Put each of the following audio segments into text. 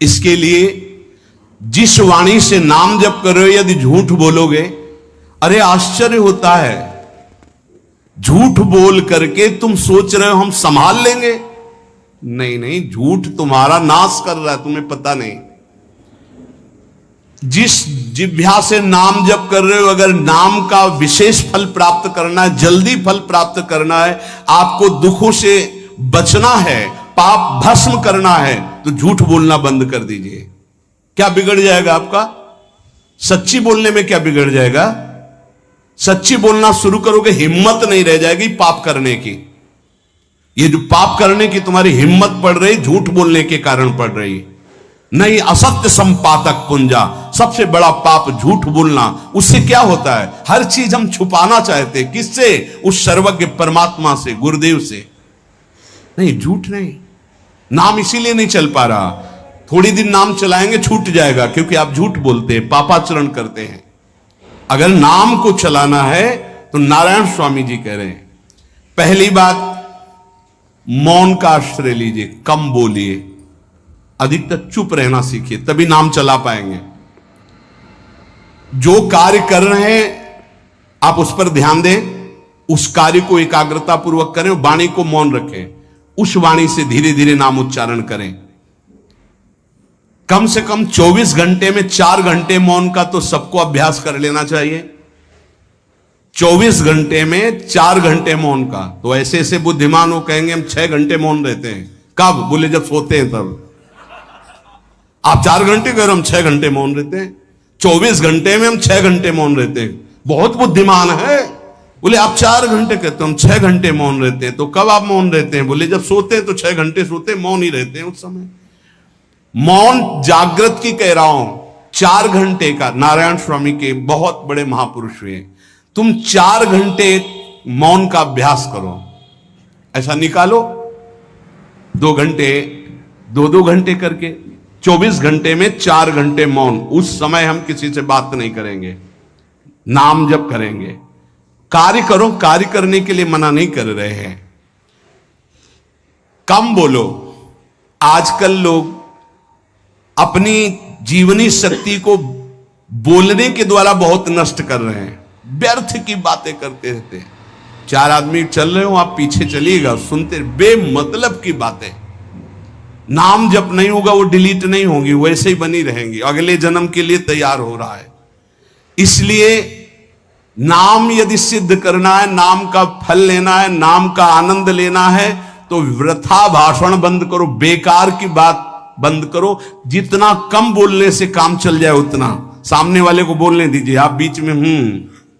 इसके लिए जिस वाणी से नाम जप कर रहे हो यदि झूठ बोलोगे, अरे आश्चर्य होता है, झूठ बोल करके तुम सोच रहे हो हम संभाल लेंगे। नहीं नहीं, झूठ तुम्हारा नाश कर रहा है, तुम्हें पता नहीं। जिस जिह्वा से नाम जप कर रहे हो, अगर नाम का विशेष फल प्राप्त करना है, जल्दी फल प्राप्त करना है, आपको दुखों से बचना है, पाप भस्म करना है, तो झूठ बोलना बंद कर दीजिए। क्या बिगड़ जाएगा आपका? सच्ची बोलने में क्या बिगड़ जाएगा? सच्ची बोलना शुरू करोगे, हिम्मत नहीं रह जाएगी पाप करने की। ये जो पाप करने की तुम्हारी हिम्मत पड़ रही, झूठ बोलने के कारण पड़ रही। नहीं, असत्य संपातक पुंजा, सबसे बड़ा पाप झूठ बोलना। उससे क्या होता है? हर चीज हम छुपाना चाहते, किससे? उस सर्वज्ञ परमात्मा से, गुरुदेव से। नहीं, झूठ नहीं। नाम इसीलिए नहीं चल पा रहा, थोड़ी दिन नाम चलाएंगे छूट जाएगा, क्योंकि आप झूठ बोलते हैं, पापाचरण करते हैं। अगर नाम को चलाना है तो नारायण स्वामी जी कह रहे हैं, पहली बात मौन का आश्रय लीजिए, कम बोलिए, अधिकतर चुप रहना सीखिए, तभी नाम चला पाएंगे। जो कार्य कर रहे हैं आप उस पर ध्यान दें, उस कार्य को एकाग्रता पूर्वक करें, वाणी को मौन रखें, उस वाणी से धीरे धीरे नाम उच्चारण करें। कम से कम 24 घंटे में 4 घंटे मौन का तो सबको अभ्यास कर लेना चाहिए। 24 घंटे में 4 घंटे मौन का। तो ऐसे ऐसे बुद्धिमान हो कहेंगे हम 6 घंटे मौन रहते हैं। कब? बोले जब सोते हैं तब। आप 4 घंटे कह रहे हम 6 घंटे मौन रहते हैं। 24 घंटे में हम 6 घंटे मौन रहते हैं। बहुत बुद्धिमान है। बोले आप 4 घंटे कहते हो, हम 6 घंटे मौन रहते हैं। तो कब आप मौन रहते हैं? बोले जब सोते हैं तो 6 घंटे सोते हैं, मौन ही रहते हैं उस समय। मौन जागृत की कह रहा हूं, 4 घंटे का। नारायण स्वामी के बहुत बड़े महापुरुष हुए, तुम 4 घंटे मौन का अभ्यास करो। ऐसा निकालो 2 घंटे, 2 घंटे करके 24 घंटे में 4 घंटे मौन। उस समय हम किसी से बात नहीं करेंगे, नाम जप करेंगे। कार्य करो, कार्य करने के लिए मना नहीं कर रहे हैं। कम बोलो। आजकल लोग अपनी जीवनी शक्ति को बोलने के द्वारा बहुत नष्ट कर रहे हैं, व्यर्थ की बातें करते रहते हैं। 4 आदमी चल रहे हो, आप पीछे चलिएगा, सुनते, बेमतलब की बातें। नाम जब नहीं होगा वो डिलीट नहीं होंगी, वैसे ही बनी रहेंगी, अगले जन्म के लिए तैयार हो रहा है। इसलिए नाम यदि सिद्ध करना है, नाम का फल लेना है, नाम का आनंद लेना है, तो वृथा भाषण बंद करो, बेकार की बात बंद करो। जितना कम बोलने से काम चल जाए उतना। सामने वाले को बोलने दीजिए, आप बीच में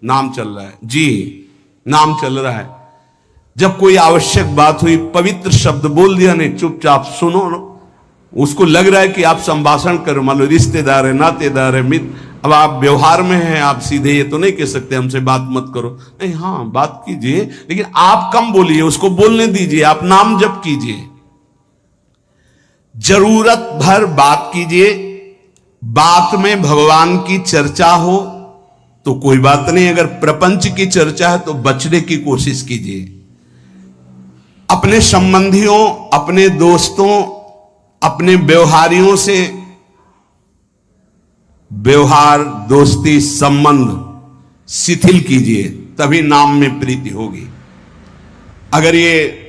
नाम चल रहा है जी, नाम चल रहा है। जब कोई आवश्यक बात हुई, पवित्र शब्द बोल दिया, नहीं चुपचाप सुनो। उसको लग रहा है कि आप संभाषण करो, मान लो रिश्तेदार है, नातेदार है, मित्र। अब आप व्यवहार में हैं, आप सीधे ये तो नहीं कह सकते हमसे बात मत करो, नहीं, हाँ बात कीजिए, लेकिन आप कम बोलिए, उसको बोलने दीजिए, आप नाम जप कीजिए, जरूरत भर बात कीजिए। बात में भगवान की चर्चा हो तो कोई बात नहीं, अगर प्रपंच की चर्चा है तो बचने की कोशिश कीजिए। अपने संबंधियों, अपने दोस्तों, अपने व्यवहारियों से व्यवहार, दोस्ती, संबंध शिथिल कीजिए, तभी नाम में प्रीति होगी। अगर ये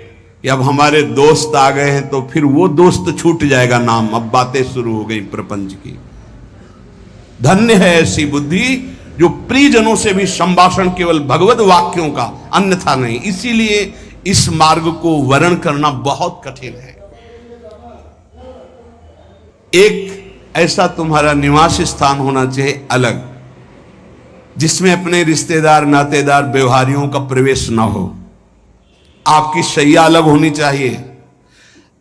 कि अब हमारे दोस्त आ गए हैं तो फिर वो दोस्त छूट जाएगा नाम, अब बातें शुरू हो गई प्रपंच की। धन्य है ऐसी बुद्धि जो प्रियजनों से भी संभाषण केवल भगवत वाक्यों का, अन्यथा नहीं। इसीलिए इस मार्ग को वर्ण करना बहुत कठिन है। एक ऐसा तुम्हारा निवास स्थान होना चाहिए अलग, जिसमें अपने रिश्तेदार, नातेदार, व्यवहारियों का प्रवेश ना हो। आपकी शैया अलग होनी चाहिए।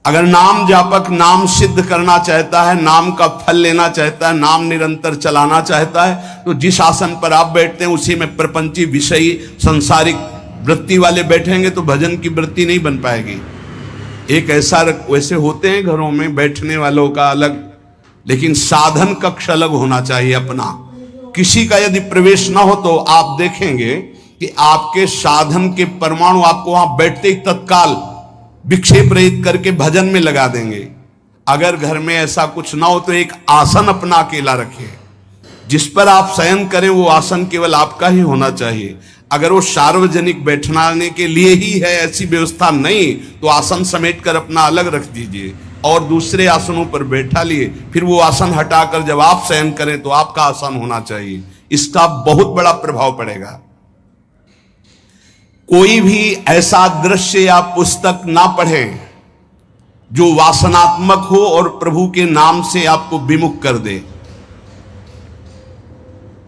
अगर नाम जापक नाम सिद्ध करना चाहता है, नाम का फल लेना चाहता है, नाम निरंतर चलाना चाहता है, तो जिस आसन पर आप बैठते हैं उसी में प्रपंची, विषयी, सांसारिक वृत्ति वाले बैठेंगे तो भजन की वृत्ति नहीं बन पाएगी। एक ऐसा, वैसे होते हैं घरों में बैठने वालों का अलग, लेकिन साधन कक्ष अलग होना चाहिए अपना। किसी का यदि प्रवेश ना हो तो आप देखेंगे कि आपके साधन के परमाणु आपको वहां बैठते ही तत्काल विक्षेप रहित करके भजन में लगा देंगे। अगर घर में ऐसा कुछ ना हो तो एक आसन अपना अकेला रखिए, जिस पर आप शयन करें वो आसन केवल आपका ही होना चाहिए। अगर वो सार्वजनिक बैठने के लिए ही है, ऐसी व्यवस्था नहीं, तो आसन समेट कर अपना अलग रख दीजिए और दूसरे आसनों पर बैठा लिए, फिर वो आसन हटाकर जब आप शयन करें तो आपका आसन होना चाहिए। इसका बहुत बड़ा प्रभाव पड़ेगा। कोई भी ऐसा दृश्य या पुस्तक ना पढ़ें जो वासनात्मक हो और प्रभु के नाम से आपको विमुख कर दे।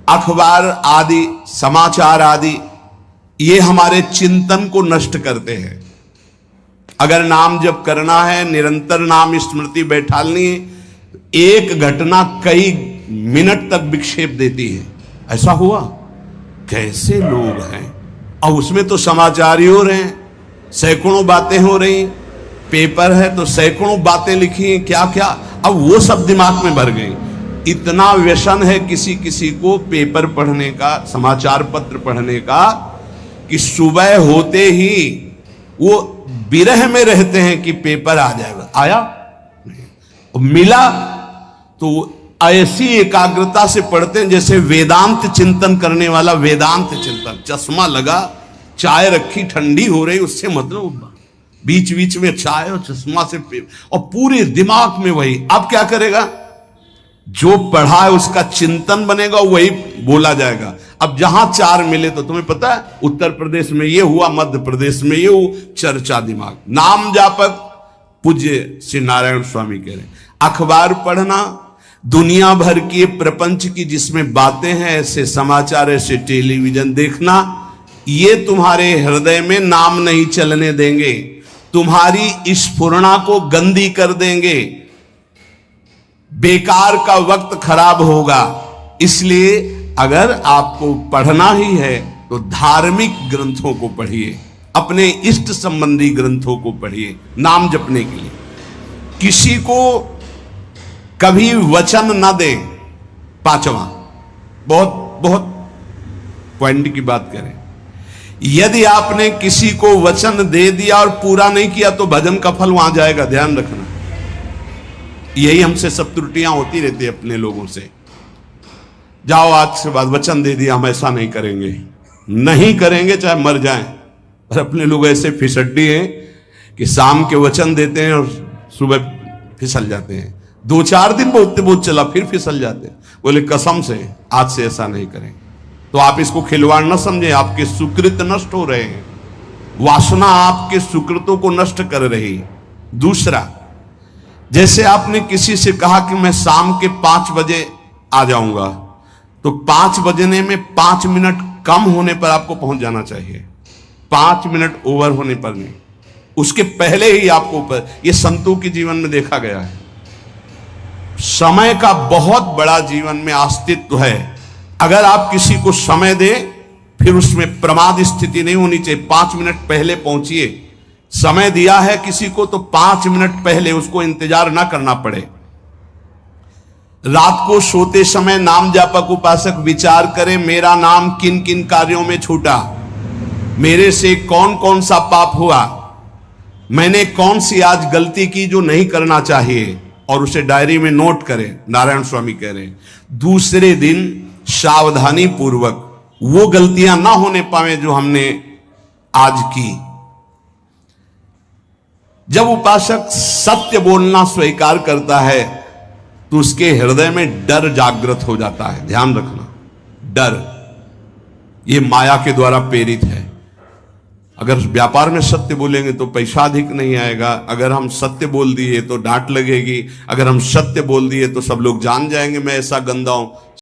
अखबार आदि, समाचार आदि, ये हमारे चिंतन को नष्ट करते हैं। अगर नाम जप करना है, निरंतर नाम स्मृति बैठालनी है, एक घटना कई मिनट तक विक्षेप देती है। ऐसा हुआ, कैसे लोग हैं, और उसमें तो समाचार ही हो रहे हैं, सैकड़ों बातें हो रही, पेपर है तो सैकड़ों बातें लिखी हैं, क्या क्या, अब वो सब दिमाग में भर गई। इतना व्यसन है किसी किसी को पेपर पढ़ने का, समाचार पत्र पढ़ने का, कि सुबह होते ही वो विरह में रहते हैं कि पेपर आ जाएगा। आया नहीं, मिला तो ऐसी एकाग्रता से पढ़ते हैं जैसे वेदांत चिंतन करने वाला वेदांत चिंतन। चश्मा लगा, चाय रखी, ठंडी हो रही, उससे मतलब बीच बीच में चाय और चश्मा से और पूरे दिमाग में वही। अब क्या करेगा, जो पढ़ा है उसका चिंतन बनेगा, वही बोला जाएगा। अब जहां चार मिले तो तुम्हें पता है, उत्तर प्रदेश में ये हुआ, मध्य प्रदेश में ये हुआ, चर्चा दिमाग। नाम जापक पूज्य श्री नारायण स्वामी कह रहे हैं, अखबार पढ़ना, दुनिया भर की प्रपंच की जिसमें बातें हैं, ऐसे समाचार, ऐसे टेलीविजन देखना, ये तुम्हारे हृदय में नाम नहीं चलने देंगे, तुम्हारी स्फुरणा को गंदी कर देंगे, बेकार का वक्त खराब होगा। इसलिए अगर आपको पढ़ना ही है तो धार्मिक ग्रंथों को पढ़िए, अपने इष्ट संबंधी ग्रंथों को पढ़िए नाम जपने के लिए। किसी को कभी वचन न दें। पांचवा, बहुत बहुत पॉइंट की बात करें, यदि आपने किसी को वचन दे दिया और पूरा नहीं किया तो भजन का फल वहां जाएगा, ध्यान रखना। यही हमसे सब त्रुटियां होती रहती है अपने लोगों से। जाओ आज से बाद वचन दे दिया, हम ऐसा नहीं करेंगे, नहीं करेंगे चाहे मर जाएं। और अपने लोग ऐसे फिसड्डी हैं कि शाम के वचन देते हैं और सुबह फिसल जाते हैं। 2-4 दिन बहुत चला, फिर फिसल जाते हैं। बोले कसम से आज से ऐसा नहीं करेंगे। तो आप इसको खिलवाड़ न समझें, आपके सुकृत नष्ट हो रहे हैं, वासना आपके सुकृतों को नष्ट कर रही है। दूसरा, जैसे आपने किसी से कहा कि मैं शाम के 5 बजे आ जाऊंगा, तो 5 बजने में 5 मिनट कम होने पर आपको पहुंच जाना चाहिए, 5 मिनट ओवर होने पर नहीं, उसके पहले ही आपको ऊपर। यह संतों के जीवन में देखा गया है। समय का बहुत बड़ा जीवन में अस्तित्व है। अगर आप किसी को समय दें, फिर उसमें प्रमाद स्थिति नहीं होनी चाहिए। 5 मिनट पहले पहुंचिए। समय दिया है किसी को तो 5 मिनट पहले उसको इंतजार ना करना पड़े। रात को सोते समय नाम जापक उपासक विचार करें, मेरा नाम किन किन कार्यों में छूटा, मेरे से कौन कौन सा पाप हुआ, मैंने कौन सी आज गलती की जो नहीं करना चाहिए, और उसे डायरी में नोट करें। नारायण स्वामी कह रहे हैं दूसरे दिन सावधानी पूर्वक वो गलतियां ना होने पावे जो हमने आज की। जब उपासक सत्य बोलना स्वीकार करता है तो उसके हृदय में डर जागृत हो जाता है। ध्यान रखना, डर ये माया के द्वारा प्रेरित है। अगर व्यापार में सत्य बोलेंगे तो पैसा अधिक नहीं आएगा, अगर हम सत्य बोल दिए तो डांट लगेगी, अगर हम सत्य बोल दिए तो सब लोग जान जाएंगे मैं ऐसा गंदा हूं,